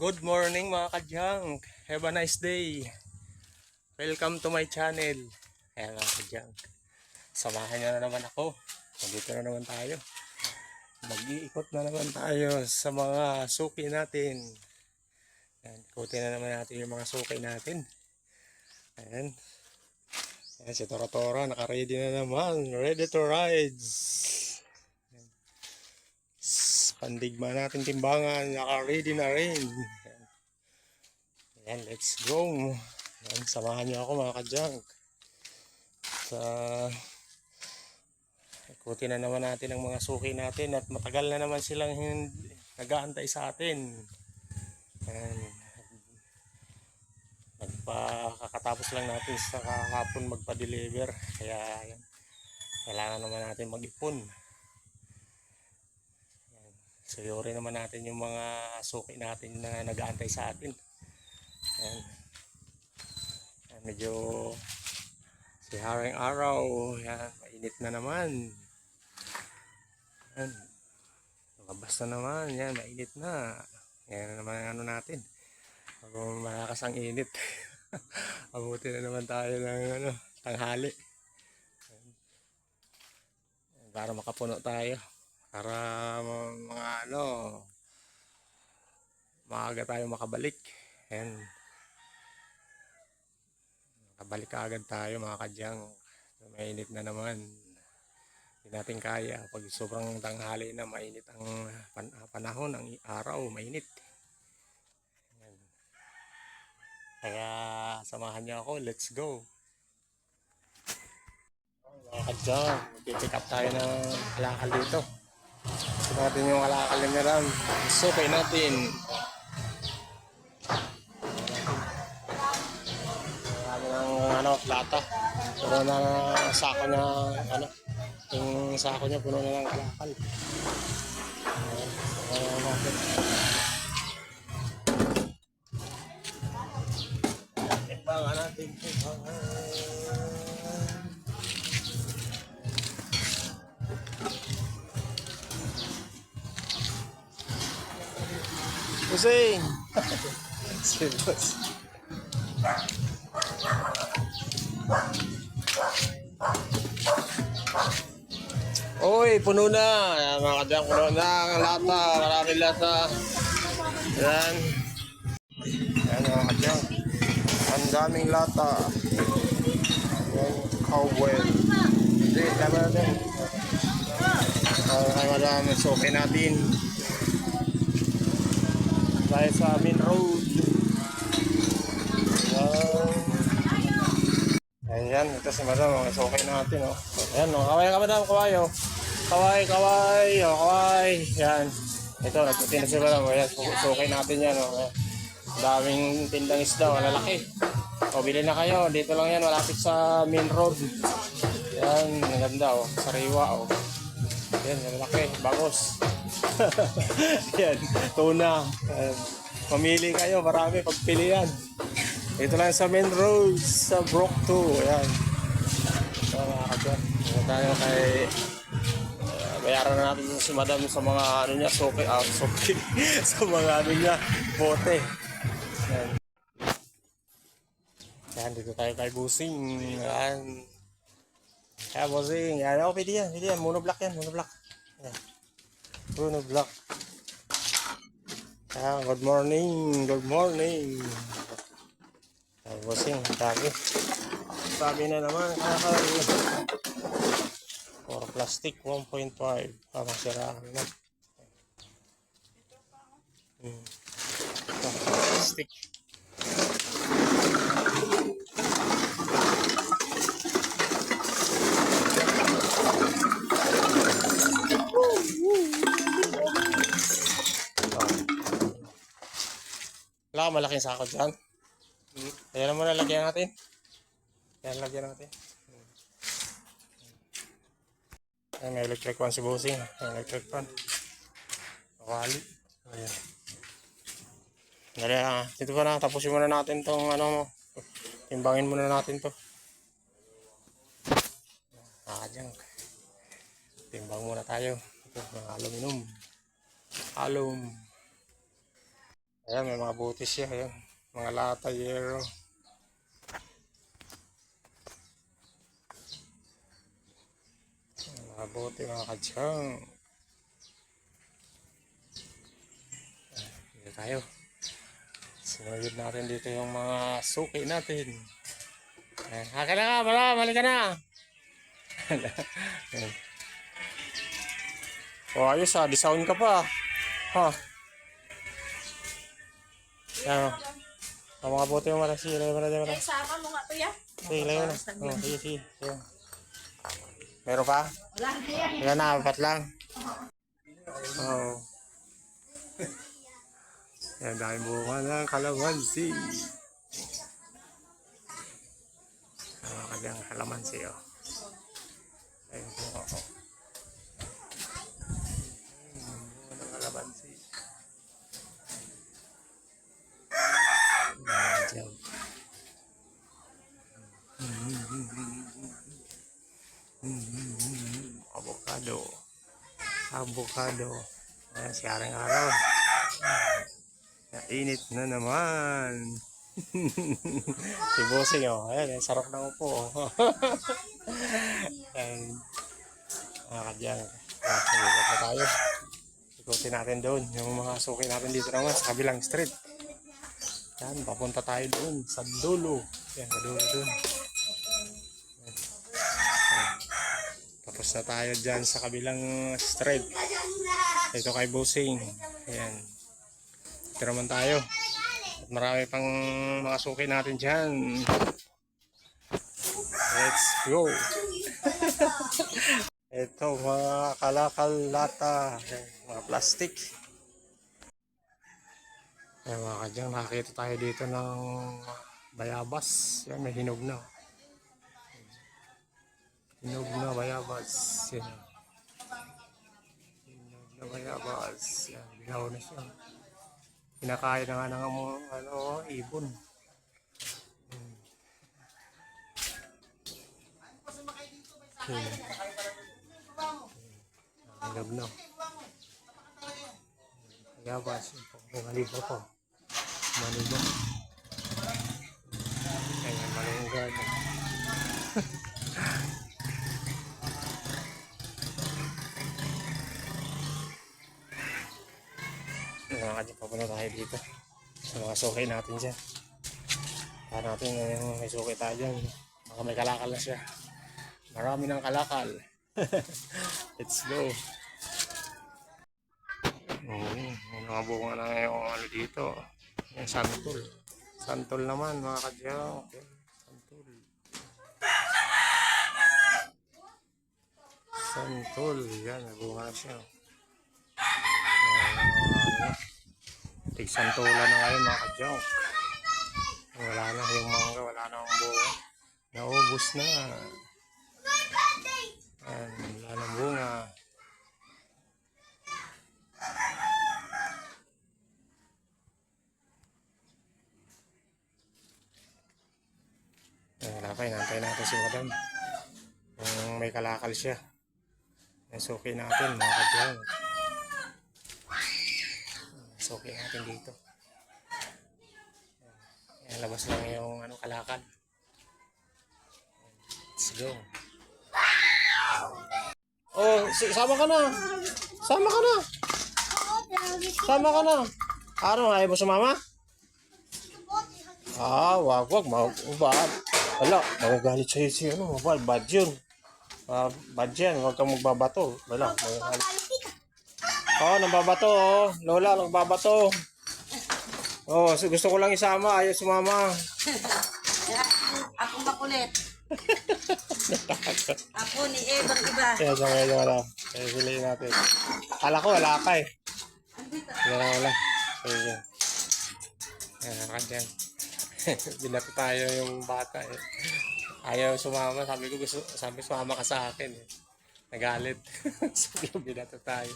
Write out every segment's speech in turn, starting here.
Good morning mga ka-junk. Have a nice day. Welcome to my channel. Ayan mga ka-junk. Samahan nyo na naman ako. Nandito na naman tayo. Mag-iikot na naman tayo sa mga suki natin. Ayan, ikutin na naman natin yung mga suki natin. Ayan. Ayan si Tora Tora. Naka-ready na naman. Ready to ride. Pandigma natin timbangan. Naka-ready na rin. Ayan, let's go. Ayan, samahan nyo ako mga ka-junk. Ikutin na naman natin ang mga suki natin at matagal na naman silang nag-aantay sa atin. Ayan. Kakatapos lang natin sa kahapon magpa-deliver. Kaya ayan, kailangan naman natin mag-ipon. Suyuri naman natin yung mga suki natin na nag-aantay sa atin. Ayan. Ayan, medyo si haring araw. Ayan, mainit na naman. Ayan. Lumabas na naman. Ayan, mainit na. Ayan naman ang ano natin. Bago malakas ang init. Abuti na naman tayo ng tanghali. Ayan. Para makapuno tayo. Para mga maaga tayo makabalik. Ayan. Makabalik agad tayo mga kadyang. Mainit na naman. Hindi natin kaya. Pag sobrang tanghali na, mainit ang panahon, ang araw, mainit. Ayan. Kaya samahan niyo ako. Let's go. Mga kadyang, pipick up tayo ng kalakal dito. Gusto natin yung kalakal na meron. Sukay natin. Marami ng plata. Puno na sako niya, yung sako niya puno na ng kalakal. Ayan natin. Timbangan natin. Pusing! Serious. Uy, puno na. Ayan, mga kadyang, puno na ang lata. Maraming lata. Ayan. Ayan mga kadyang. Ang daming lata. Ayan, cowbell. Hindi, tama na din. Ay, madaming suki natin. Tayo sa main road. Ayan, ito si madam, mga sukay natin, oh. Ayan, oh, kaway ka madam, kaway, oh. Kaway, kaway, oh, kaway. Ayan. Ito, nagtutin na si madam, ayan, sukay natin yan, oh. Daming tindang isda, malalaki. O, bili na kayo, dito lang yan, malapit sa main road. Ayan, maganda, oh, sariwa, oh. Ayan, malalaki, bagos. Ayan, tuna. Ayan. Mamili kayo, marami pagpilian. Ito lang sa main road sa Brook 2. Ayan. So mga kadyan, tayo kay bayaran na natin si madam sa mga ano niya, suki, sa mga ano niya, bote. Ayan. Ayan, dito tayo kay Busing. Ayan. Ayan, Busing. Ayan, oh, pwede yan. Monoblock yan, monoblock. Ayan. Monoblock. Ayan, good morning. Good morning. Ay, Busing, sabi na naman, for plastic 1.5, parang siraan na. Plastic. Wala ka malaking sako dyan. Ayan mo na, lagyan natin. Ayan, lagyan natin. Ayan, may electric fan si Busing. Ayan, electric fan. Wali. Ayan. Dali na, dito ka na. Tapusin muna natin itong timbangin muna natin to. Nakajang. Timbang muna tayo. Ito, mga aluminum. Alum. Ayan, may mga butis siya. Ayan. Mga lata, yero. Mga buti, mga kadyang. Dito tayo. Sinuyod natin dito yung mga suki natin. Ayan. Haka na ka, mala, mali ka na. Ayan. Oh, ayos ah, disown ka pa. Ha. Ayan. Ang mga buti mo mara, sige, layo mo na, Eh, sama mo nga to ya. sige, layo na. Oh, sige, sige. Ayan. Meron pa? Wala na yan. Wala na, apat lang. Oo. Yan, dahil bunga ng kalamansi. Mga kanyang kalamansi, oh. Ayun po ako. Bunga ng kalamansi. Diyan. Avocado. Avocado. Ayan, siyarang araw. Init na naman. Si Bossing, oh. Ayan, sarap na upo. Oh. Ayan. Mga kadyang. Ikot na tayo. Ikutin natin doon. Yung mga suki natin dito naman sa kabilang street. Yan, papunta tayo doon sa dulo. Yan, sa dulo doon. Tapos na tayo dyan sa kabilang street. Ito kay Bossing. Ayan. Ito naman tayo. At marami pang mga suki natin dyan. Let's go. Ito mga kalakal lata. Mga plastic. Ayan mga kadyang, nakakita tayo dito ng bayabas. Yan, may hinog na. Hinog na bayabas. Yan. Hinog na bayabas. Yan, bilaw na siya. Kinakain na nga ng ibon. Hinog na. Bayabas. Maligo ko. Maligo. Ayan, malunggay. Mga kadya, papunta tayo dito sa mga suki natin dyan. Para natin yung may suki tayo dyan. Baka may kalakal na siya. Marami ng kalakal. Let's go. May mga bunga na yung ano dito. Yung santol. Santol naman mga kadya. Okay. Santol. Santol. Yan, may bunga na siya. Tig-santola na ngayon mga kadyong. Wala na yung mangga, wala na ang bunga. Naubos na. Ayan, wala na bunga. Ayan, wala pa, inantay natin si madam. Kung may kalakal siya. Suki natin mga kadyong. Suki natin dito. Ayan, labas lang yung kalakal. Let's go. Oh, sama ka na. Sama ka na. Sama ka na. Ano, ayaw mo sumama? Wag. Bad. Wala, magagalit sa'yo si bad yun. Bad yan, huwag kang magbabato. Wala, magagalit. Nababato, Lola, nagbabato. Gusto ko lang isama, ayaw sumama. Ako makulit. Ako ni Ebang iba. Wala. Piliin natin. Kala ko, wala ka eh. Wala. Sige. Ayan, dyan. Binato tayo yung bata eh. Ayaw sumama, sabi sumama ka sa akin eh. Nagalit. Sabi ko, binato tayo.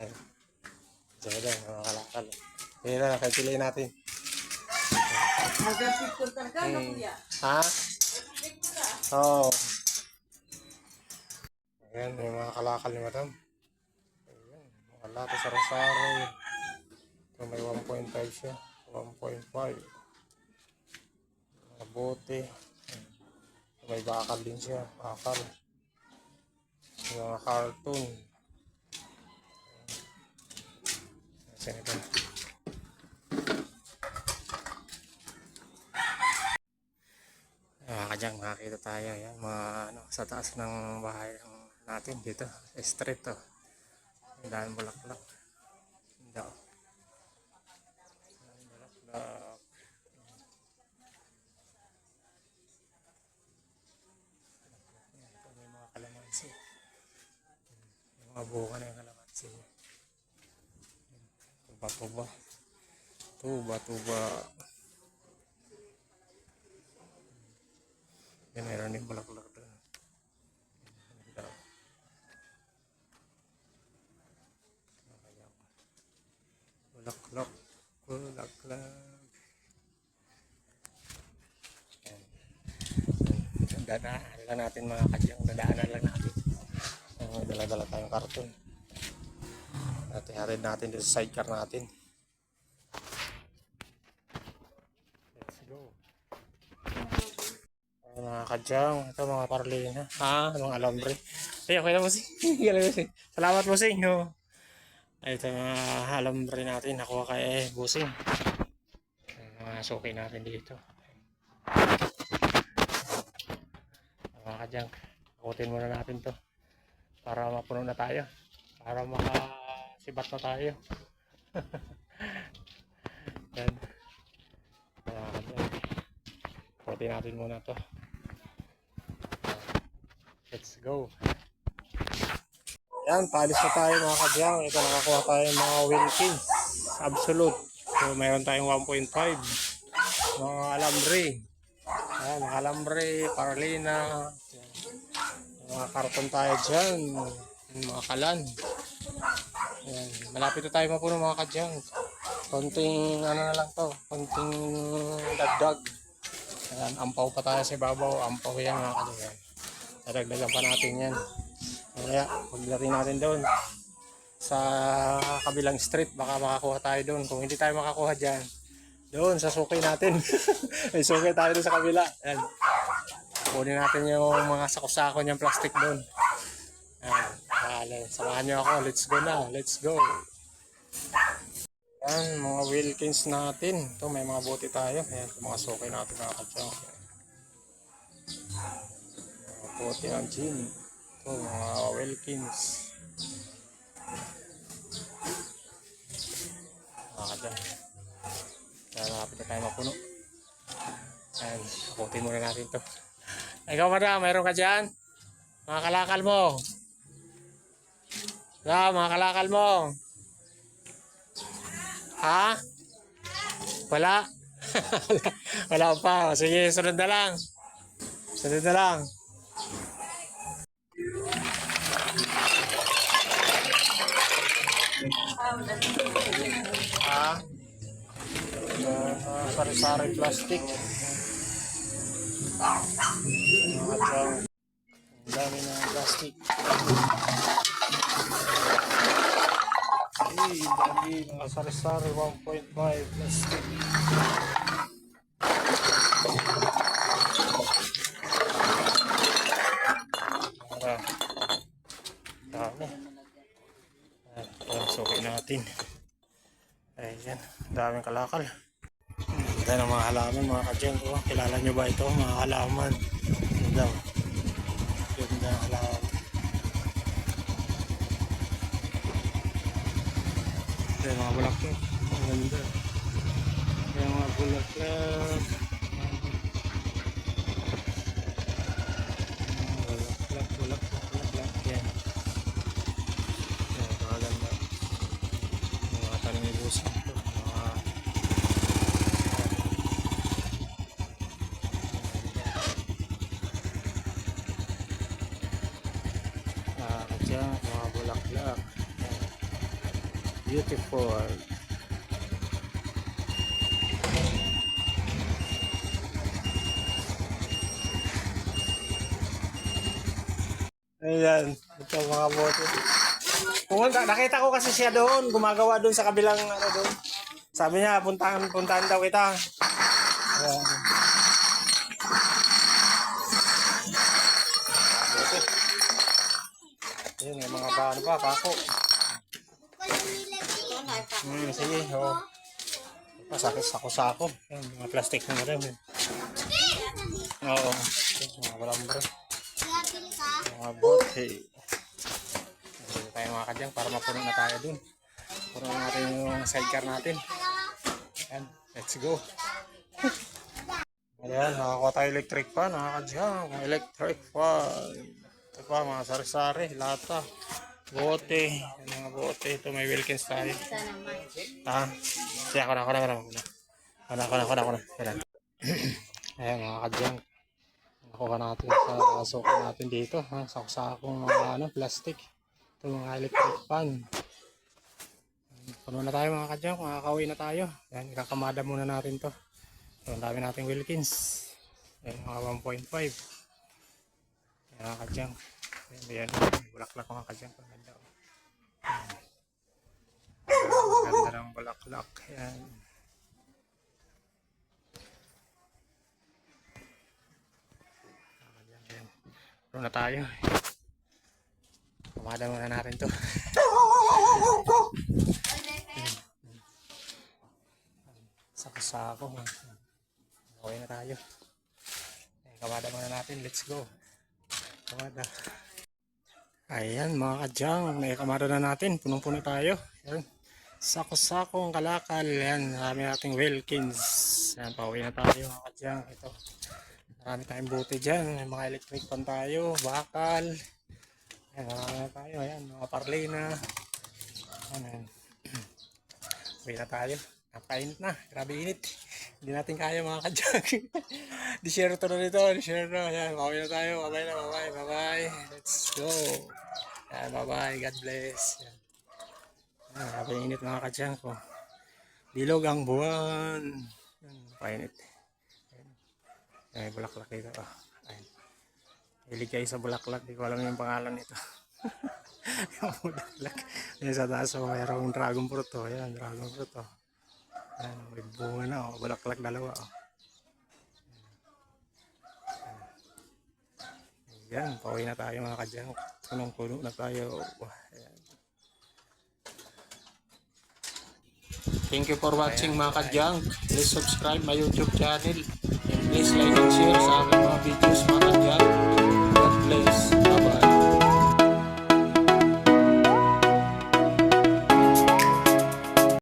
Ayan. Diyan lang, mga kalakal. Ayan na, piliin natin. Hanggang 15 talaga na kuya. Ha? Oo. Ayan, may mga kalakal ni madam. Ayan, mga lata sa rosaro. Ito So, may 1.5 siya. 1.5. Mga bote. So, may bakal din siya. Bakal. Mga cartoon. Saan ito? Kadyang makakita tayo. Yan, mga sa taas ng bahay natin dito. Street to. Ang daan bulaklak. Hindi ako. Bulaklak. Ito may mga kalamansi. May mga buka na yung kalamansi. Tuba-tuba. Tuba-tuba. Yan, meron yung bulaklak doon. Bulaklak. Bulaklak. Dadaan lang natin mga kadyang. Dadaanan lang natin. Dala-dala tayong karton. Hati-hatin natin dito sa sidecar natin. Let's go. Mga kadyang. Ito mga parlina. Mga alambre. Ay, okay na mo si. Salamat mo si. Ito mga alambre natin. Nakuha kay Busing. Mga suki natin dito. Mga kadyang. Akutin muna natin to. Para mapuno na tayo. Para makasibat na tayo. Yan. Mga kadyang. Akutin natin muna to. Let's go. Yan, paalis na tayo mga kadyang. Ito nakakuha tayo mga Wilkins Absolute. So mayroon tayong 1.5 mga alambre. Yan, mga alambre, parlina. Yan. Mga karton tayo dyan. Mga kalan. Yan. Malapit na tayo mapuno mga kadyang. Konting ano na lang to. Konting dagdag. Yan, ampaw pa tayo sa babaw. Ampaw yan mga kadyang. Dadagdagan pa natin yan. Kaya paglari natin doon sa kabilang street, baka makakuha tayo doon. Kung hindi tayo makakuha dyan, doon sa suki natin. May suki tayo doon sa kabila. Yan. Kunin natin yung mga sako-sako niyang plastic doon. Yan. Samahan niyo ako. Let's go na. Let's go. Yan, mga Wilkins natin. Ito, may mga bote tayo. Yan, mga suki natin mga kadyang. Mga bote ng gin. Ito, mga Wilkins. Mga kadyang. Kaya nakapit na tayo mapuno. Yan, akutin muna natin ito. Ikaw madam, mayroon ka dyan? Mga kalakal mo. Mga kalakal mo. Ha? Wala? Wala pa. Sige, sunod na lang. Sunod na lang. Sari-sari plastic. Ang dami na plastic. Dami mga sari-sari 1.5 plastic. Dami. Suki natin. Ayan, daming kalakal. Ito ng mga halaman mga kadyang ko. Kilala nyo ba ito mga halaman? Ito. Ganda halaman. Ito yung mga bulaklak. Ang ganda. Ito yung mga bulaklak. Bulaklak. Yan. Ito maganda. Mga tanim ni Busing ito. Mga bulaklak. Beautiful. Ayan, ito mga bote. Pumunta, nakita ko kasi siya doon, gumagawa doon sa kabilang ano doon. Sabi niya, puntahan daw kita. Ayan. Ayun, may mga bahan pa, kako. Sige, oo. Pasakit sako-sako. Ayun, mga plastic na rin. Oo. Mga balambre. Mga bote. Dito tayo mga kadyang para mapuno na tayo dun. Puno natin yung sidecar natin. Ayan, let's go. Ayan, nakakuha tayo electric fan, mga kadyang. Electric fan. Ito pa, mga sari-sari, lata, bote. Ayan, mga bote. Ito may Wilkins tayo. Ha? Siya, ako na. Ayan. Ayan, mga kadyang. Nakuha natin sa suko natin dito. Sakong mga plastic. Ito mga electric fan. Puno na tayo mga kadyang. Makakauwi na tayo. Ayan, ikakamada muna natin to. So, ang dami nating Wilkins. Ayan, mga 1.5. Ayan mga kadyang. Ayan, bulaklak mga kadyang. Ganda. Ganda ng bulaklak. Ayan. Puno na tayo. Kamada muna natin to. Sako-sako. Okay na tayo. Kamada muna natin. Let's go. Kamada. Ayan mga kadyang. Kamada na natin. Punong-puno tayo. Ayan. Sako-sako ang kalakal. Ayan. Marami nating Wilkins. Ayan. Pauwi na tayo mga kadyang. Ito. Marami tayong buti dyan. May mga electric pan tayo. Bakal. Ayan. Marami na tayo. Ayan. Mga parlina. Ayan. Uwi na tayo. Napainit na. Grabe init. Hindi natin kaya mga kadyang. Disyerto na nito. Disyerto. Ayan. Pauwi na tayo. Bye-bye na. Bye-bye. Bye-bye. Let's go. Ayan. Bye-bye. God bless. Ayan. Ayan. Grabe init mga kadyang ko. Bilog ang buwan. Ayan. Napainit. May bulaklak dito. Oh. Ayan. Hilig kayo sa bulaklak. Di ko alam yung pangalan nito. Yung bulaklak. Ayan sa taas. Oh, mayroong dragon fruit. Oh. Ayan. Dragon fruit. Oh. Ayan. May bunga na. Oh. Bulaklak dalawa. Oh. Ayan. Pauwi na tayo mga kadyang. Punong-puno na tayo. Oh. Ayan. Thank you for watching mga kadyang. Please subscribe my YouTube channel. Please like and share sa akin.